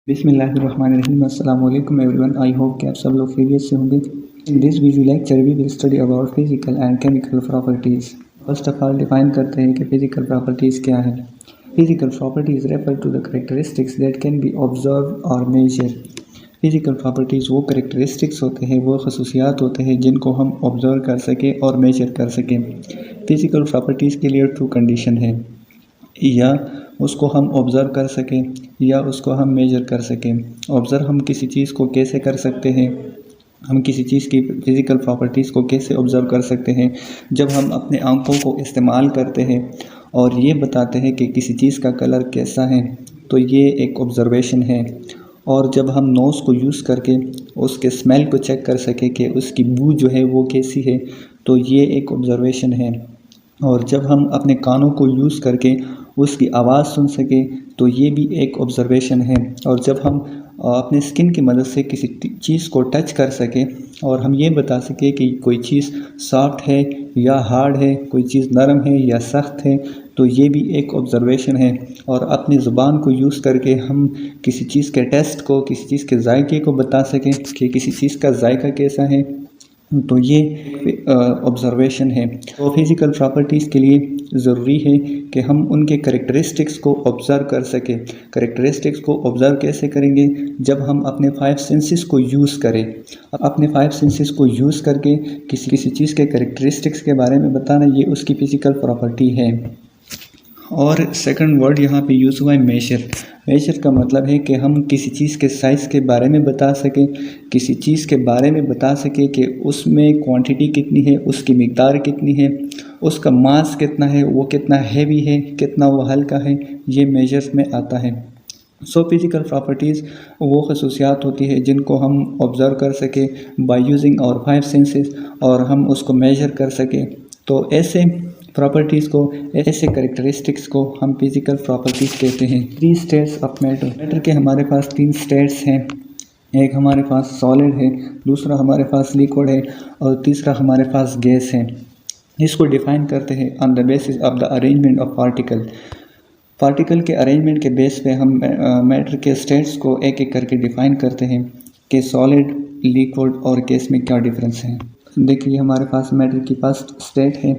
बिस्मिल्लाहिर्रहमानिर्रहीम। अस्सलाम वालेकुम एवरीवन। आई होप कि आप सब लोग खैरियत से होंगे। In this video lecture we will study about physical and chemical properties. First of all define करते हैं कि फिजिकल प्रॉपर्टीज़ क्या है। Physical properties refer to the characteristics that can be observe और मेजर। फिजिकल प्रॉपर्टीज़ वो characteristics होते हैं, वो खसूसियात होते हैं जिनको हम ऑब्जर्व कर सकें और मेजर कर सकें। फिजिकल प्रॉपर्टीज़ के लिए टू कंडीशन है, या उसको हम ऑब्ज़र्व कर सकें या उसको हम मेजर कर सकें। ऑब्ज़र्व हम किसी चीज़ को कैसे कर सकते हैं, हम किसी चीज़ की फ़िज़िकल प्रॉपर्टीज़ को कैसे ऑब्ज़र्व कर सकते हैं, जब हम अपने आँखों को इस्तेमाल करते हैं और ये बताते हैं कि किसी चीज़ का कलर कैसा है, तो ये एक ऑब्ज़र्वेशन है। और जब हम नोज़ को यूज़ करके उसके स्मेल को चेक कर सकें कि उसकी बू जो है वो कैसी है, तो ये एक ऑब्ज़र्वेशन है। और जब हम अपने कानों को यूज़ करके उसकी आवाज़ सुन सकें, तो ये भी एक ऑब्ज़र्वेशन है। और जब हम अपने स्किन की मदद से किसी चीज़ को टच कर सकें और हम ये बता सकें कि कोई चीज़ सॉफ्ट है या हार्ड है, कोई चीज़ नरम है या सख्त है, तो ये भी एक ऑब्ज़र्वेशन है। और अपनी ज़ुबान को यूज़ करके हम किसी चीज़ के टेस्ट को, किसी चीज़ के जायके को बता सकें कि किसी चीज़ का जायका कैसा है, तो ये ऑब्ज़र्वेशन है। तो फिज़िकल प्रॉपर्टीज़ के लिए ज़रूरी है कि हम उनके करेक्टरिस्टिक्स को ऑब्ज़र्व कर सकें। करेक्टरिस्टिक्स को ऑब्ज़र्व कैसे करेंगे? जब हम अपने 5 सेंसेस को यूज़ करें। अपने 5 सेंसेस को यूज़ करके किसी चीज़ के करेक्टरिस्टिक्स के बारे में बताना, ये उसकी फ़िज़िकल प्रॉपर्टी है। और सेकंड वर्ड यहाँ पे यूज़ हुआ है मेजर। मेजर का मतलब है कि हम किसी चीज़ के साइज़ के बारे में बता सकें, किसी चीज़ के बारे में बता सकें कि उसमें क्वांटिटी कितनी है, उसकी मिक़दार कितनी है, उसका मास कितना है, वो कितना हैवी है, कितना वो हल्का है, ये मेजर्स में आता है। सो फिज़िकल प्रॉपर्टीज़ वो खसूसियात होती है जिनको हम ऑब्ज़र्व कर सकें बाय यूजिंग आवर 5 सेंसेस, और हम उसको मेजर कर सकें। तो ऐसे प्रॉपर्टीज़ को, ऐसे करेक्टरिस्टिक्स को हम फिज़िकल प्रॉपर्टीज़ कहते हैं। 3 स्टेट्स ऑफ मैटर। मैटर के हमारे पास 3 स्टेट्स हैं। एक हमारे पास सॉलिड है, दूसरा हमारे पास लिक्विड है, और तीसरा हमारे पास गैस है। इसको डिफ़ाइन करते हैं on the basis of the arrangement of particle. Particle के अरेंजमेंट के बेस पे हम मैटर के स्टेट्स को एक एक करके डिफ़ाइन करते हैं कि सॉलिड, लिक्विड और गैस में क्या डिफरेंस है। देखिए, हमारे पास मैटर की फर्स्ट स्टेट है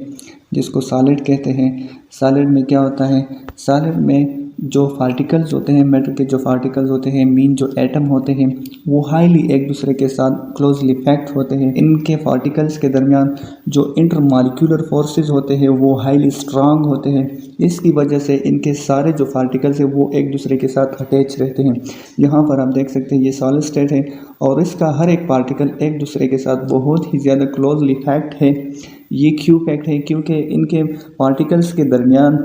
जिसको सॉलिड कहते हैं। सॉलिड में क्या होता है? सॉलिड में जो पार्टिकल्स होते हैं, मैटर के जो पार्टिकल्स होते हैं, मीन जो एटम होते हैं, वो हाईली एक दूसरे के साथ क्लोजली पैक्ड होते हैं। इनके पार्टिकल्स के दरमियान जो इंटरमॉलिक्यूलर फोर्सेस होते हैं वो हाईली स्ट्रांग होते हैं। इसकी वजह से इनके सारे जो पार्टिकल्स हैं वो एक दूसरे के साथ अटैच रहते हैं। यहाँ पर आप देख सकते हैं ये सॉलिड स्टेट है और इसका हर एक पार्टिकल एक दूसरे के साथ बहुत ही ज़्यादा क्लोजली पैक्ड है। ये क्यों पैक्ड है? क्योंकि इनके पार्टिकल्स के दरमियान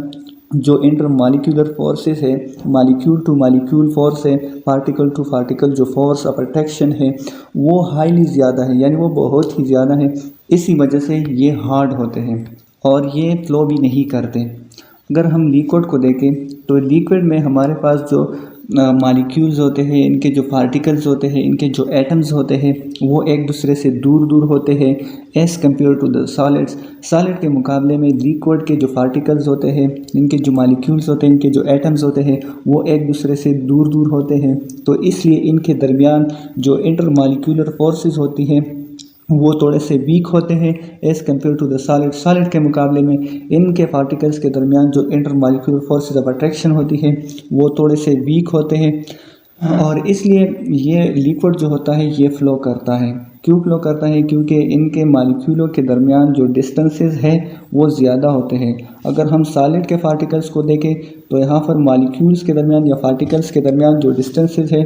जो इंटरमॉलिक्यूलर फोर्सेस है, मॉलिक्यूल टू मॉलिक्यूल फोर्स है, पार्टिकल टू पार्टिकल जो फोर्स ऑफ अट्रैक्शन है, वो हाईली ज़्यादा है, यानी वो बहुत ही ज़्यादा है। इसी वजह से ये हार्ड होते हैं और ये फ्लो भी नहीं करते। अगर हम लिक्विड को देखें तो लिक्विड में हमारे पास जो मॉलिक्यूल्स होते हैं, इनके जो पार्टिकल्स होते हैं, इनके जो एटम्स होते हैं, वो एक दूसरे से दूर दूर होते हैं as compare to the solids. Solid के मुकाबले में लिक्विड के जो पार्टिकल्स होते हैं, इनके जो मॉलिक्यूल्स होते हैं, इनके जो एटम्स होते हैं, वो एक दूसरे से दूर दूर होते हैं। तो इसलिए इनके दरमियान जो इंटरमॉलिक्यूलर फोर्सेस होती हैं वो थोड़े से वीक होते हैं as compare to the solid. Solid के मुकाबले में इनके पार्टिकल्स के दरमियान जो इंटरमॉलिक्यूलर फोर्सेस ऑफ अट्रैक्शन होती है वो थोड़े से वीक होते हैं और इसलिए ये लिक्विड जो होता है ये फ़्लो करता है। क्यों फ़्लो करता है? क्योंकि इनके मॉलिक्यूलों के दरमियान जो डिस्टेंसेस है वो ज़्यादा होते हैं। अगर हम सॉलिड के पार्टिकल्स को देखें तो यहाँ पर मॉलिक्यूल्स के दरमियान या पार्टिकल्स के दरमियान जो डिस्टेंसेस है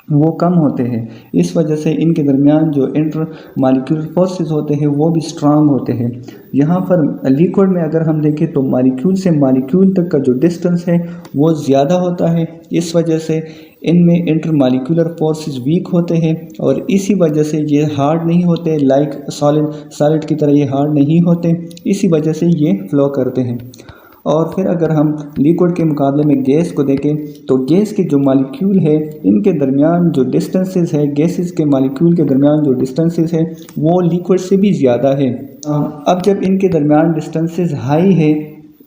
वो कम होते हैं। इस वजह से इनके दरमियान जो इंटर मॉलिक्यूलर फोर्सेस होते हैं वो भी स्ट्रांग होते हैं। यहाँ पर लिक्विड में अगर हम देखें तो मॉलिक्यूल से मॉलिक्यूल तक का जो डिस्टेंस है वो ज़्यादा होता है। इस वजह से इनमें इंटर मॉलिक्यूलर फोर्सेस वीक होते हैं और इसी वजह से ये हार्ड नहीं होते, लाइक सॉलिड की तरह ये हार्ड नहीं होते। इसी वजह से ये फ्लो करते हैं। और फिर अगर हम लिक्विड के मुकाबले में गैस को देखें तो गैस के जो मॉलिक्यूल है इनके दरमियान जो डिस्टेंसेस है, गैसेस के मॉलिक्यूल के दरमियान जो डिस्टेंसेस है वो लिक्विड से भी ज़्यादा है। अब जब इनके दरमियान डिस्टेंसेस हाई है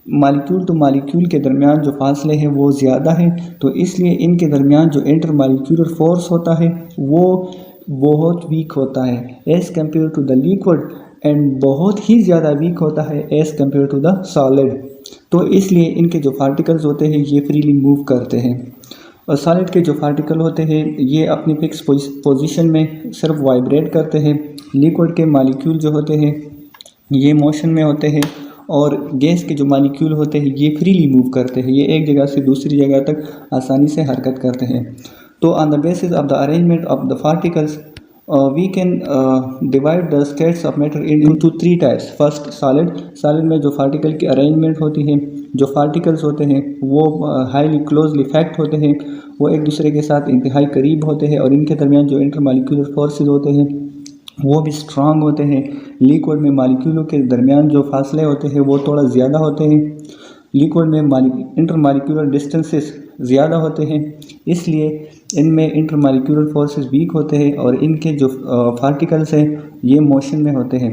मालिक्यूल टू मालिक्यूल के दरमियान जो फासले हैं वो ज़्यादा है, तो इसलिए इनके दरमियान जो इंटर मालिक्यूलर फोर्स होता है वो बहुत वीक होता है as compare to the liquid, and बहुत ही ज़्यादा वीक होता है as compare to the solid. तो इसलिए इनके जो पार्टिकल्स होते हैं ये फ्रीली मूव करते हैं। और सॉलिड के जो पार्टिकल होते हैं ये अपनी फिक्स पोजीशन में सिर्फ वाइब्रेट करते हैं। लिक्विड के मालिक्यूल जो होते हैं ये मोशन में होते हैं, और गैस के जो मालिक्यूल होते हैं ये फ्रीली मूव करते हैं, ये एक जगह से दूसरी जगह तक आसानी से हरकत करते हैं। तो on the basis of the arrangement of the particles we can divide the states of matter into 3 types. First solid में जो पार्टिकल की अरेंजमेंट होती है, जो पार्टिकल्स होते हैं वो हाईली क्लोजली पैक्ड होते हैं, वो एक दूसरे के साथ इंतहाई करीब होते हैं, और इनके दरमियान जो इंटरमॉलिक्यूलर फोर्सेस होते हैं वो भी स्ट्रांग होते हैं। लिक्विड में मालिक्यूलों के दरमियान जो फासले होते हैं वो थोड़ा ज़्यादा होते हैं। लिक्विड में इंटरमॉलिक्यूलर डिस्टेंसेस ज़्यादा होते हैं, इसलिए इनमें इंटरमॉलिक्यूलर फोर्सेस वीक होते हैं, और इनके जो पार्टिकल्स हैं ये मोशन में होते हैं,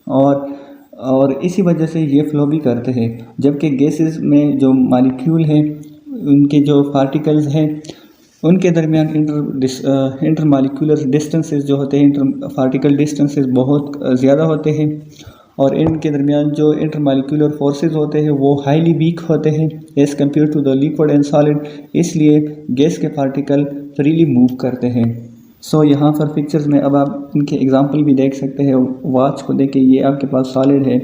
और इसी वजह से ये फ्लो भी करते हैं। जबकि गैसेस में जो मालिक्यूल हैं उनके जो पार्टिकल्स हैं उनके दरमियान इंटरमॉलिक्यूलर डिस्टेंसेस जो होते हैं, इंटर पार्टिकल डिस्टेंसेस बहुत ज़्यादा होते हैं, और इनके दरमियान जो इंटरमॉलिक्यूलर फोर्सेस होते हैं वो हाईली वीक होते हैं as compare to the liquid and solid, इसलिए गैस के पार्टिकल फ्रीली मूव करते हैं। सो यहाँ पर पिक्चर्स में अब आप इनके एग्जांपल भी देख सकते हैं। वॉच को देखें, ये आपके पास सॉलिड है,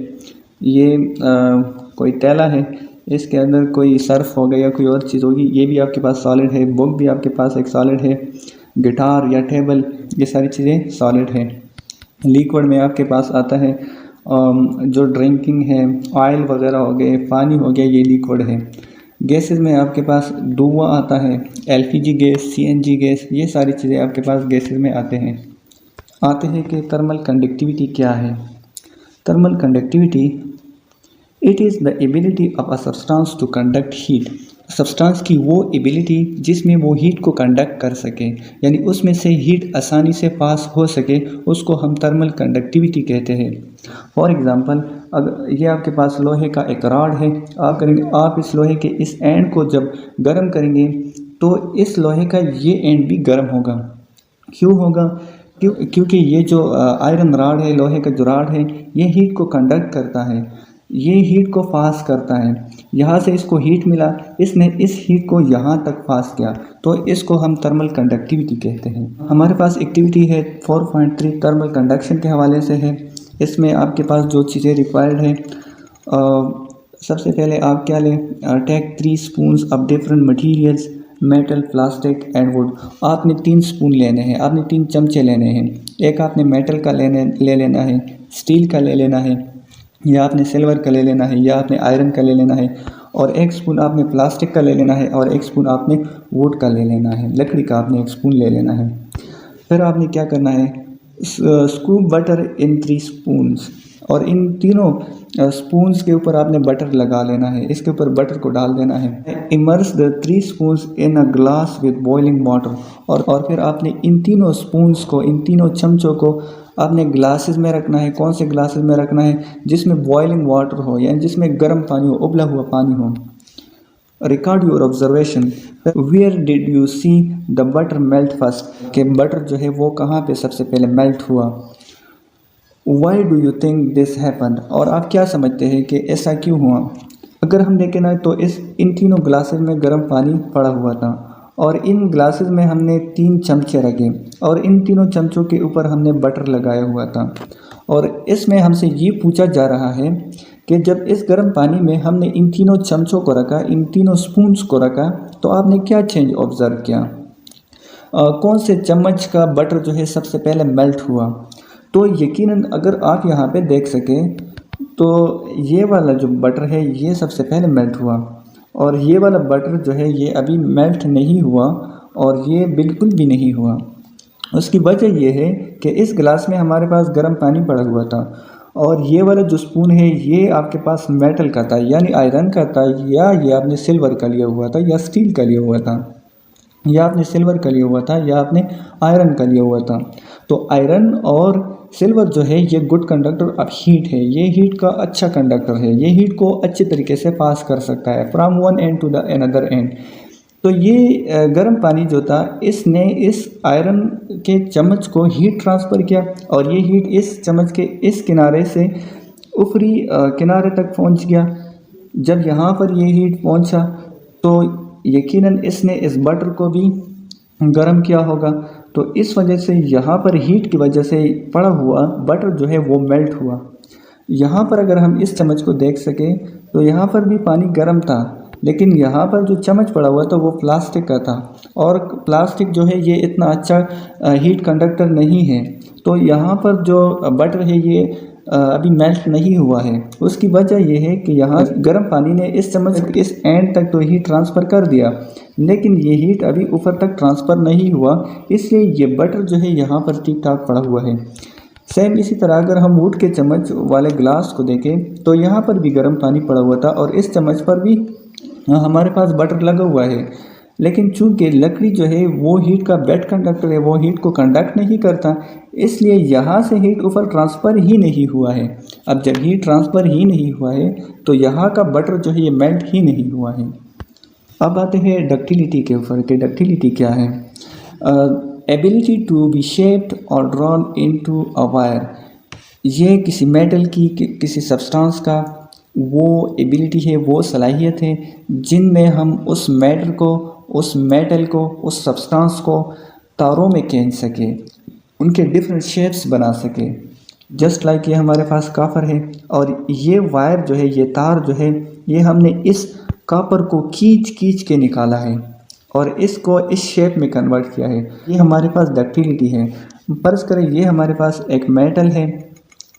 ये कोई थैला है, इसके अंदर कोई सर्फ हो गया या कोई और चीज़ होगी, ये भी आपके पास सॉलिड है। बुक भी आपके पास एक सॉलिड है, गिटार या टेबल, ये सारी चीज़ें सॉलिड है। लिक्विड में आपके पास आता है जो ड्रिंकिंग है, ऑयल वगैरह हो गए, पानी हो गया, ये लिक्विड है। गैसेस में आपके पास धुआं आता है, एलपीजी गैस, सीएनजी गैस, ये सारी चीज़ें आपके पास गैसेस में आते हैं कि थर्मल कंडक्टिविटी क्या है। Thermal conductivity it is the ability of a substance to conduct heat. Substance की वो एबिलिटी जिसमें वो हीट को कंडक्ट कर सके, यानी उसमें से हीट आसानी से पास हो सके, उसको हम थर्मल कंडक्टिविटी कहते हैं। फॉर एग्ज़ाम्पल, अगर ये आपके पास लोहे का एक रॉड है, आप इस लोहे के इस एंड को जब गर्म करेंगे तो इस लोहे का ये एंड भी गर्म होगा। क्यों होगा? क्योंकि ये जो आयरन रॉड है, लोहे का जो रॉड है, ये हीट को कंडक्ट करता है, ये हीट को पास करता है। यहाँ से इसको हीट मिला, इसने इस हीट को यहाँ तक पास किया, तो इसको हम थर्मल कंडक्टिविटी कहते हैं। हमारे पास एक्टिविटी है 4.3 थर्मल कंडक्शन के हवाले से है। इसमें आपके पास जो चीज़ें रिक्वायर्ड है, सबसे पहले आप क्या लें, take 3 spoons of different materials, metal, plastic and wood. आपने 3 स्पून लेने हैं, आपने 3 चमचे लेने हैं। एक आपने मेटल का ले लेना है, स्टील का ले लेना है, या आपने सिल्वर का ले लेना है, या आपने आयरन का ले लेना है, और 1 स्पून आपने प्लास्टिक का ले लेना है, और 1 स्पून आपने वुड का ले लेना है, लकड़ी का आपने 1 स्पून ले लेना है। फिर आपने क्या करना है, स्कूप बटर इन 3 स्पून्स, और इन तीनों स्पून्स के ऊपर आपने बटर लगा लेना है, इसके ऊपर बटर को डाल देना है। Immerse the 3 spoons in a glass with boiling water, और फिर आपने इन तीनों स्पून्स को, इन तीनों चमचों को आपने ग्लासेस में रखना है। कौन से ग्लासेस में रखना है? जिसमें बॉइलिंग वाटर हो, यानी जिसमें गर्म पानी हो, उबला हुआ पानी हो। Record your observation, where did you see the butter melt first, कि बटर जो है वो कहाँ पे सबसे पहले मेल्ट हुआ। Why do you think this happen, और आप क्या समझते हैं कि ऐसा क्यों हुआ। अगर हम देखें ना तो इन तीनों ग्लासेस में गर्म पानी पड़ा हुआ था, और इन ग्लासेस में हमने 3 चमचे रखे, और इन तीनों चमचों के ऊपर हमने बटर लगाया हुआ था। और इसमें हमसे ये पूछा जा रहा है कि जब इस गर्म पानी में हमने इन तीनों चमचों को रखा, इन तीनों स्पून्स को रखा, तो आपने क्या चेंज ऑब्जर्व किया। कौन से चम्मच का बटर जो है सबसे पहले मेल्ट हुआ। तो यकीनन अगर आप यहाँ पे देख सकें तो ये वाला जो बटर है ये सबसे पहले मेल्ट हुआ, और ये वाला बटर जो है ये अभी मेल्ट नहीं हुआ, और ये बिल्कुल भी नहीं हुआ। उसकी वजह ये है कि इस गिलास में हमारे पास गर्म पानी पड़ा हुआ था, और ये वाला जो स्पून है ये आपके पास मेटल का था, यानी आयरन का था, या ये आपने सिल्वर का लिया हुआ था, या स्टील का लिया हुआ था, या आपने सिल्वर का लिया हुआ था, या आपने आयरन का लिया हुआ था। तो आयरन और सिल्वर जो है ये गुड कंडक्टर ऑफ हीट है, ये हीट का अच्छा कंडक्टर है, ये हीट को अच्छे तरीके से पास कर सकता है from one end to the another end. तो ये गर्म पानी जो था इसने इस आयरन के चम्मच को हीट ट्रांसफ़र किया और ये हीट इस चम्मच के इस किनारे से ऊपरी किनारे तक पहुंच गया। जब यहाँ पर ये हीट पहुंचा तो यकीनन इसने इस बटर को भी गर्म किया होगा। तो इस वजह से यहाँ पर हीट की वजह से पड़ा हुआ बटर जो है वो मेल्ट हुआ। यहाँ पर अगर हम इस चम्मच को देख सकें तो यहाँ पर भी पानी गर्म था, लेकिन यहाँ पर जो चम्मच पड़ा हुआ था वो प्लास्टिक का था और प्लास्टिक जो है ये इतना अच्छा हीट कंडक्टर नहीं है। तो यहाँ पर जो बटर है ये अभी मेल्ट नहीं हुआ है। उसकी वजह यह है कि यहाँ गर्म पानी ने इस चम्मच के इस एंड तक तो हीट ट्रांसफ़र कर दिया, लेकिन ये हीट अभी ऊपर तक ट्रांसफ़र नहीं हुआ, इसलिए ये बटर जो है यहाँ पर ठीक ठाक पड़ा हुआ है। सेम इसी तरह अगर हम वुड के चम्मच वाले ग्लास को देखें तो यहाँ पर भी गर्म पानी पड़ा हुआ था और इस चम्मच पर भी हमारे पास बटर लगा हुआ है, लेकिन चूंकि लकड़ी जो है वो हीट का बेड कंडक्टर है, वो हीट को कंडक्ट नहीं करता, इसलिए यहाँ से हीट ऊपर ट्रांसफ़र ही नहीं हुआ है। अब जब हीट ट्रांसफ़र ही नहीं हुआ है तो यहाँ का बटर जो है ये मेल्ट ही नहीं हुआ है। अब आते हैं डक्टिलिटी के ऊपर कि डक्टिलिटी क्या है। एबिलिटी टू बी शेप्ड और ड्रॉन इनटू अ वायर, ये किसी मेटल की किसी सब्सटेंस का वो एबिलिटी है, वो सलाहियत है जिनमें हम उस मैटर को, उस मेटल को, उस सब्सटेंस को तारों में खींच सके, उनके डिफरेंट शेप्स बना सके। जस्ट लाइक ये हमारे पास कापर है और ये वायर जो है, ये तार जो है, ये हमने इस कापर को खींच खींच के निकाला है और इसको इस शेप में कन्वर्ट किया है। ये हमारे पास डक्टिलिटी है। फर्ज करें ये हमारे पास एक मेटल है,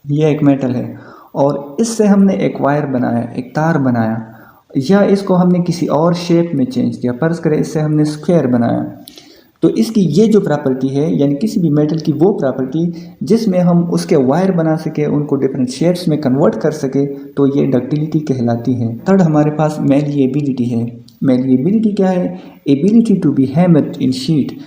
ये एक मेटल है और इससे हमने एक वायर बनाया, एक तार बनाया, या इसको हमने किसी और शेप में चेंज किया। फर्ज करें इससे हमने स्क्वायर बनाया, तो इसकी ये जो प्रॉपर्टी है, यानी किसी भी मेटल की वो प्रॉपर्टी जिसमें हम उसके वायर बना सके, उनको डिफरेंट शेप्स में कन्वर्ट कर सके, तो ये डक्टिलिटी कहलाती है। थर्ड हमारे पास मेलिएबिलिटी है। मेलिएबिलिटी क्या है? Ability to be hammered in sheet.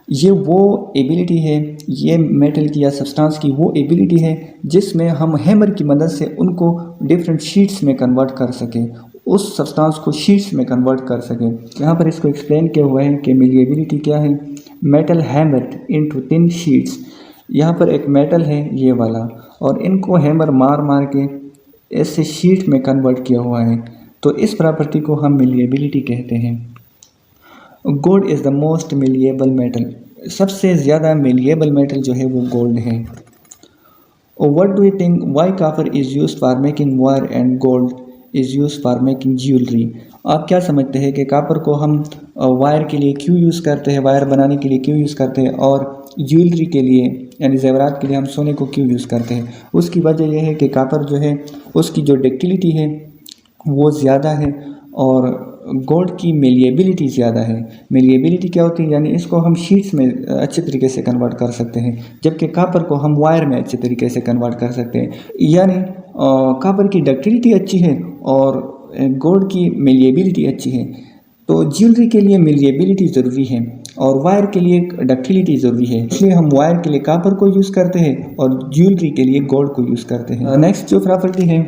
ये वो एबिलिटी है, ये मेटल की या सब्सटेंस की वो एबिलिटी है जिसमें हम हैमर की मदद से उनको डिफरेंट शीट्स में कन्वर्ट कर सके, उस सब्सटेंस को शीट्स में कन्वर्ट कर सके। यहाँ पर इसको एक्सप्लेन किया हुआ है कि मेलिएबिलिटी क्या है। Metal hammered into thin sheets, यहाँ पर एक मेटल है ये वाला और इनको हैमर मार मार के ऐसे शीट में कन्वर्ट किया हुआ है, तो इस प्रॉपर्टी को हम मेलिएबिलिटी कहते हैं। Gold is the most malleable metal, सबसे ज़्यादा मेलिएबल मेटल जो है वो गोल्ड है। What do you think Y copper is used for making wire and gold is used for making jewellery? आप क्या समझते हैं कि कॉपर को हम वायर के लिए क्यों यूज़ करते हैं, वायर बनाने के लिए क्यों यूज़ करते हैं, और ज्वेलरी के लिए यानी ज़ेवरात के लिए हम सोने को क्यों यूज़ करते हैं? उसकी वजह यह है कि कॉपर जो है उसकी जो डक्टिलिटी है वो ज़्यादा है और गोल्ड की मेलिएबिलिटी ज़्यादा है। मेलिएबिलिटी क्या होती है? यानी इसको हम शीट्स में अच्छे तरीके से कन्वर्ट कर सकते हैं, जबकि कॉपर को हम वायर में अच्छे तरीके से कन्वर्ट कर सकते हैं। यानी कॉपर की डक्टिलिटी अच्छी है और गोल्ड की मेलिएबिलिटी अच्छी है। तो ज्वेलरी के लिए मेलिएबिलिटी ज़रूरी है और वायर के लिए डक्टिलिटी ज़रूरी है, इसलिए हम वायर के लिए कॉपर को यूज़ करते हैं और ज्वेलरी के लिए गोल्ड को यूज़ करते हैं। नेक्स्ट जो प्रॉपर्टी है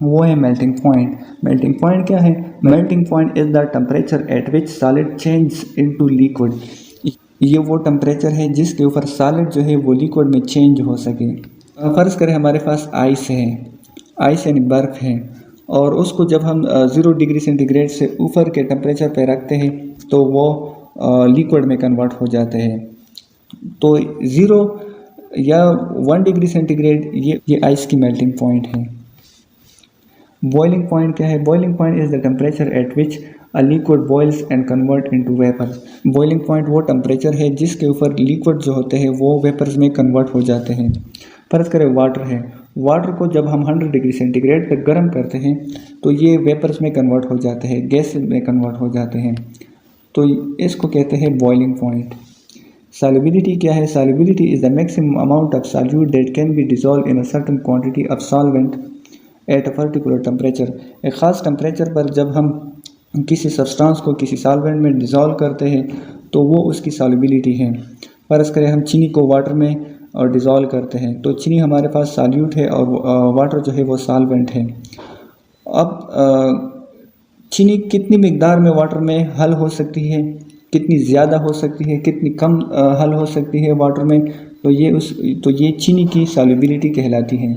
वो है मेल्टिंग पॉइंट। मेल्टिंग पॉइंट क्या है? Melting point is the temperature at which solid change into liquid. ये वो टेम्परेचर है जिसके ऊपर सॉलिड जो है वो लिक्विड में चेंज हो सके। फ़र्ज़ करें हमारे पास आइस है, आइस यानी बर्फ़ है, और उसको जब हम 0 डिग्री सेंटीग्रेड से ऊपर के टेम्परेचर पे रखते हैं तो वो लिक्विड में कन्वर्ट हो जाते हैं। तो 0 या 1 डिग्री सेंटीग्रेड ये आइस की मेल्टिंग पॉइंट है। बॉइलिंग पॉइंट क्या है? Boiling point is the temperature at which a liquid boils and convert into vapour. Boiling point वो टेम्परेचर है जिसके ऊपर लिक्विड जो होते हैं वो वेपर्स में कन्वर्ट हो जाते हैं। फर्ज करें वाटर है, वाटर को जब हम 100 डिग्री सेंटीग्रेड पर गर्म करते हैं तो ये वेपर्स में कन्वर्ट हो जाते हैं, गैस में कन्वर्ट हो जाते हैं, तो इसको कहते हैं बॉइलिंग पॉइंट। सॉल्युबिलिटी क्या है? Solubility is the maximum amount of solute that can B dissolve in a certain quantity of solvent at a particular temperature. एक ख़ास टेम्परेचर पर जब हम किसी सब्सटेंस को किसी सॉल्वेंट में डिज़ोल्व करते हैं तो वो उसकी सॉल्युबिलिटी है। फ़र्ज़ करें हम चीनी को वाटर में और डिज़ोल्व करते हैं, तो चीनी हमारे पास सॉल्यूट है और वाटर जो है वो सॉल्वेंट है। अब चीनी कितनी मिकदार में वाटर में हल हो सकती है, कितनी ज़्यादा हो सकती है, कितनी कम हल हो सकती है वाटर में, तो ये चीनी की सॉल्युबिलिटी कहलाती है।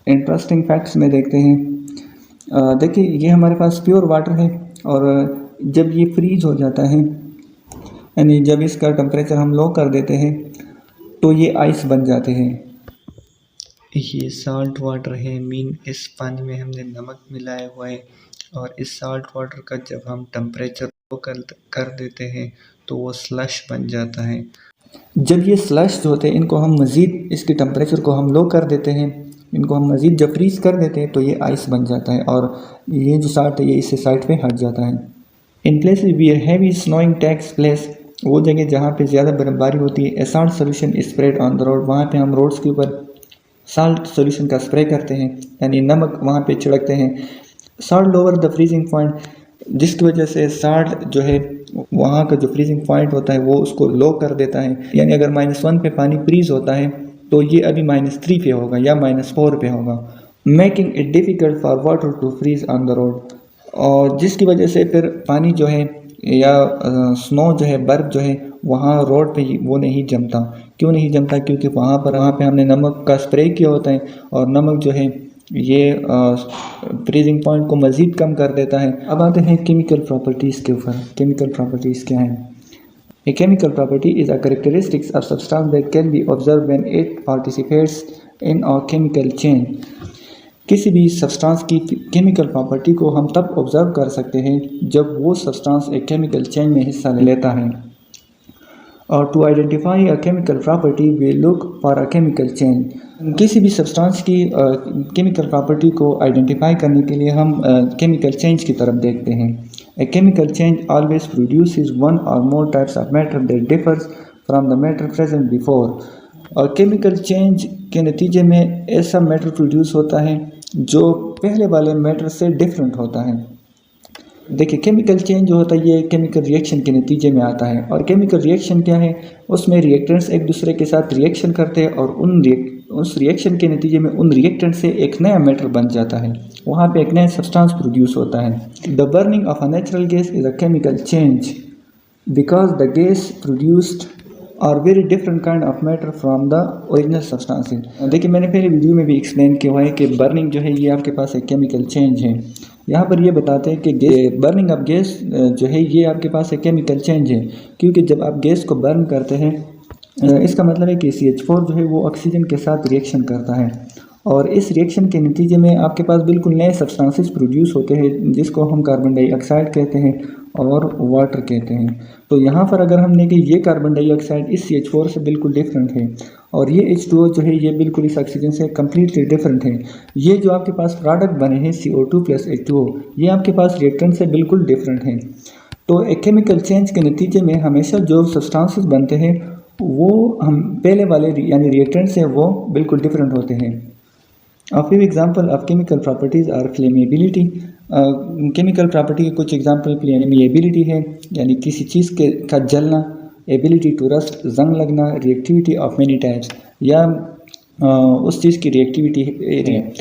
इंटरेस्टिंग फैक्ट्स में देखते हैं। देखिए ये हमारे पास प्योर वाटर है और जब ये फ्रीज हो जाता है, यानी जब इसका टेम्परेचर हम लो कर देते हैं, तो ये आइस बन जाते हैं। ये साल्ट वाटर है, मीन इस पानी में हमने नमक मिलाया हुआ है और इस साल्ट वाटर का जब हम टेम्परेचर लो कर देते हैं तो वो स्लश बन जाता है। जब ये स्लश होते हैं, इनको हम मज़ीद इसके टेम्परेचर को हम लो कर देते हैं, इनको हम मज़ीद जब फ्रीज़ कर देते हैं तो ये आइस बन जाता है और ये जो साल्ट है ये इससे साइड पे हट जाता है। In places where heavy snowing takes place, वो जगह जहाँ पे ज़्यादा बर्फबारी होती है, a salt solution spread on the road, वहाँ पे हम रोड्स के ऊपर साल्ट सोल्यूशन का स्प्रे करते हैं, यानी नमक वहाँ पे छिड़कते हैं। Salt lower the freezing point, जिसकी वजह से साल्ट जो है वहाँ का जो फ्रीजिंग पॉइंट होता है वो उसको लो कर देता है, यानी अगर -1 पे पानी फ्रीज होता है तो ये अभी -3 पे होगा या -4 पे होगा, making it difficult for water to freeze on the road. और जिसकी वजह से फिर पानी जो है या स्नो जो है, बर्फ़ जो है वहाँ रोड पे वो नहीं जमता। क्यों नहीं जमता? क्योंकि वहाँ पे हमने नमक का स्प्रे किया होता है और नमक जो है ये फ्रीजिंग पॉइंट को मज़ीद कम कर देता है। अब आते हैं केमिकल प्रॉपर्टीज़ के ऊपर। केमिकल प्रॉपर्टीज़ क्या हैं? A chemical property is a characteristics of substance that can be observed when it participates in a chemical chain. किसी भी सब्सटेंस की केमिकल प्रॉपर्टी को हम तब ऑब्जर्व कर सकते हैं जब वो सब्सटेंस एक केमिकल चेन में हिस्सा लेता है। और to identify a chemical property we look for a chemical change. किसी भी सब्सटेंस की केमिकल प्रॉपर्टी को आइडेंटिफाई करने के लिए हम केमिकल चेंज की तरफ देखते हैं। A chemical change always produces one or more types of matter that differs from the matter present before. और केमिकल चेंज के नतीजे में ऐसा मैटर प्रोड्यूस होता है जो पहले वाले मैटर से डिफरेंट होता है। देखिए केमिकल चेंज जो होता है ये केमिकल रिएक्शन के नतीजे में आता है। और केमिकल रिएक्शन क्या है? उसमें रिएक्टेंट्स एक दूसरे के साथ रिएक्शन करते हैं और उस रिएक्शन के नतीजे में उन रिएक्टेंट से एक नया मैटर बन जाता है, वहाँ पे एक नया सब्सटेंस प्रोड्यूस होता है। The burning of a natural gas is a chemical change because the gas produced are very different kind of matter from the original substances. देखिए मैंने पहले वीडियो में भी एक्सप्लेन किया हुआ है कि बर्निंग जो है ये आपके पास एक केमिकल चेंज है। यहाँ पर ये बताते हैं कि बर्निंग ऑफ गैस जो है ये आपके पास एक केमिकल चेंज है, क्योंकि जब आप गैस को बर्न करते हैं इसका मतलब है कि CH4 जो है वो ऑक्सीजन के साथ रिएक्शन करता है और इस रिएक्शन के नतीजे में आपके पास बिल्कुल नए सब्सटेंसेस प्रोड्यूस होते हैं जिसको हम कार्बन डाइऑक्साइड कहते हैं और वाटर कहते हैं। तो यहाँ पर अगर हमने कि ये कार्बन डाइऑक्साइड इस CH4 से बिल्कुल डिफरेंट है और ये H2O जो है ये बिल्कुल इस ऑक्सीजन से कम्प्लीटली डिफरेंट है। ये जो आपके पास प्रोडक्ट बने हैं CO2 + H2O ये आपके पास रिएक्टेंट से बिल्कुल डिफरेंट हैं। तो एक केमिकल चेंज के नतीजे में हमेशा जो सब्सटेंसेस बनते हैं वो हम पहले वाले यानी रिएक्टेंट से वो बिल्कुल डिफरेंट होते हैं। A few example of chemical properties are flammability. Chemical property के कुछ एग्जाम्पल फ्लेमेबिलिटी है यानी किसी चीज़ का जलना, एबिलिटी टू रस्ट जंग लगना, रिएक्टिविटी ऑफ मेनी टाइप्स या उस चीज़ की रिएक्टिविटी है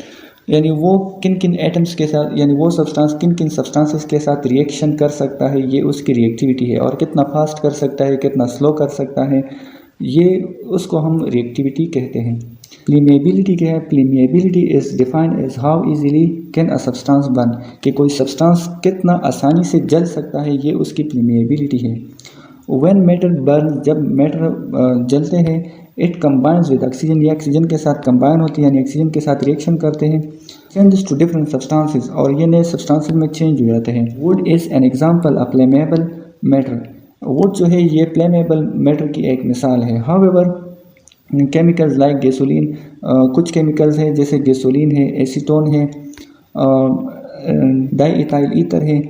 यानी वो किन किन एटम्स के साथ यानी वो सब्सटेंस किन किन सब्सटेंसेस के साथ रिएक्शन कर सकता है, ये उसकी रिएक्टिविटी है। और कितना फास्ट कर सकता है, कितना स्लो कर सकता है, ये उसको हम रिएक्टिविटी कहते हैं। फ्लेमेबिलिटी क्या है? Flammability is defined as how easily can a substance burn, कि कोई सब्सटेंस कितना आसानी से जल सकता है, ये उसकी फ्लेमेबिलिटी है। व्हेन मैटर बर्न, जब मैटर जलते हैं, इट कंबाइंस विद ऑक्सीजन, ये ऑक्सीजन के साथ कंबाइन होती है यानी ऑक्सीजन के साथ रिएक्शन करते हैं, चेंजेस टू डिफरेंट सब्सटेंसेस, और ये नए सब्सटेंसेस में चेंज हो जाते हैं। Would is an example of flammable matter, would जो है ये फ्लेमेबल मैटर की एक मिसाल है। हाउएवर केमिकल्स लाइक गैसोलीन, कुछ केमिकल्स हैं जैसे गैसोलीन है, एसीटोन है, डाईइथाइल ईथर है,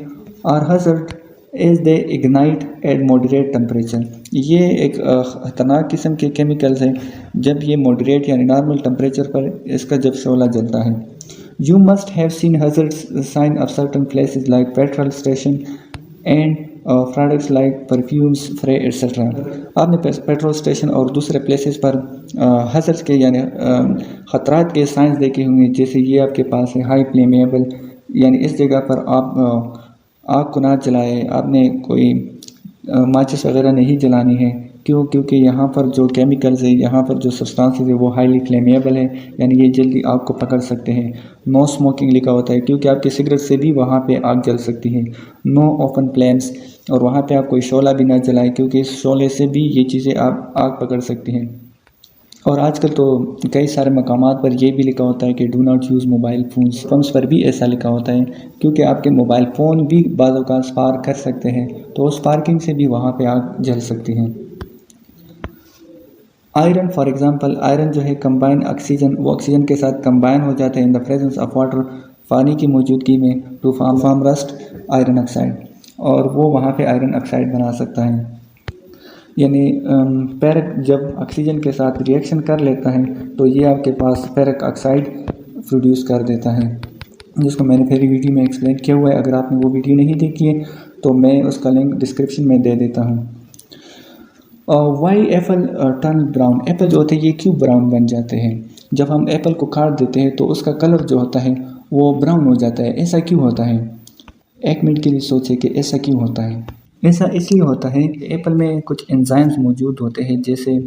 और hazard as they ignite at moderate temperature, ये एक ख़तरनाक किस्म के केमिकल्स हैं जब ये मॉडरेट यानी नॉर्मल टेम्परेचर पर इसका जब शोला जलता है। You must have seen hazard sign of certain places like petrol station and products like perfumes, spray etcetera. आपने पेट्रोल स्टेशन और दूसरे प्लेसेस पर हज़र्स के यानी ख़तरात के साइंस देखे होंगे, जैसे ये आपके पास है हाई फ्लेमेबल, यानी इस जगह पर आप आग को ना जलाएं, आपने कोई माचिस वगैरह नहीं जलानी है। क्यों? क्योंकि यहाँ पर जो केमिकल्स है, यहाँ पर जो सब्सटेंसेस है वो हाईली फ्लेमेबल है, यानी ये जल्दी आग को पकड़ सकते हैं। नो स्मोकिंग लिखा होता है, क्योंकि आपके सिगरेट से भी वहाँ पे आग जल सकती है। नो ओपन फ्लेम्स, और वहाँ पे आप कोई शोला भी ना जलाएं, क्योंकि इस शोले से भी ये चीज़ें आप आग पकड़ सकती हैं। और आजकल तो कई सारे मकामात पर ये भी लिखा होता है कि do not use mobile phones पर भी ऐसा लिखा होता है, क्योंकि आपके मोबाइल फ़ोन भी बाज़ औक़ात स्पार्क कर सकते हैं, तो उस स्पार्किंग से भी वहाँ पे आग जल सकती है। आयरन फॉर एग्ज़ाम्पल, आयरन जो है कंबाइन ऑक्सीजन, वो ऑक्सीजन के साथ कंबाइन हो जाते हैं in the presence of water, पानी की मौजूदगी में, to form rust iron oxide, और वो वहाँ पे आयरन ऑक्साइड बना सकता है। यानी फेरिक जब ऑक्सीजन के साथ रिएक्शन कर लेता है तो ये आपके पास फेरिक ऑक्साइड प्रोड्यूस कर देता है, जिसको मैंने पहली वीडियो में एक्सप्लेन किया हुआ है। अगर आपने वो वीडियो नहीं देखी है तो मैं उसका लिंक डिस्क्रिप्शन में दे देता हूँ। Y Apple turn brown, Apple जो होते हैं ये क्यों ब्राउन बन जाते हैं? जब हम एप्पल को काट देते हैं तो उसका कलर जो होता है वो ब्राउन हो जाता है। ऐसा क्यों होता है? एक मिनट के लिए सोचें कि ऐसा क्यों होता है। ऐसा इसलिए होता है कि एप्पल में कुछ एंजाइम्स मौजूद होते हैं, जैसे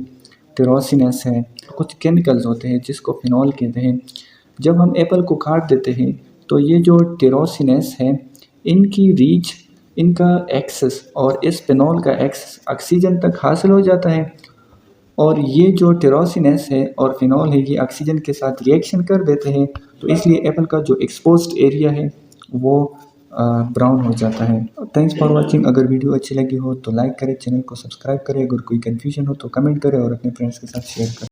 टिरोसिनेस है, कुछ केमिकल्स होते हैं जिसको फिनॉल कहते हैं। जब हम एप्पल को काट देते हैं तो ये जो टिरोसिनेस है, इनकी रीच, इनका एक्सेस और इस फिनॉल का एक्सेस ऑक्सीजन तक हासिल हो जाता है, और ये जो टिरोसिनेस है और फिनॉल है ये ऑक्सीजन के साथ रिएक्शन कर देते हैं, तो इसलिए एप्पल का जो एक्सपोज्ड एरिया है वो ब्राउन हो जाता है। Thanks for watching. अगर वीडियो अच्छी लगी हो तो लाइक करें, चैनल को सब्सक्राइब करें, अगर कोई कन्फ्यूजन हो तो कमेंट करें और अपने फ्रेंड्स के साथ शेयर करें।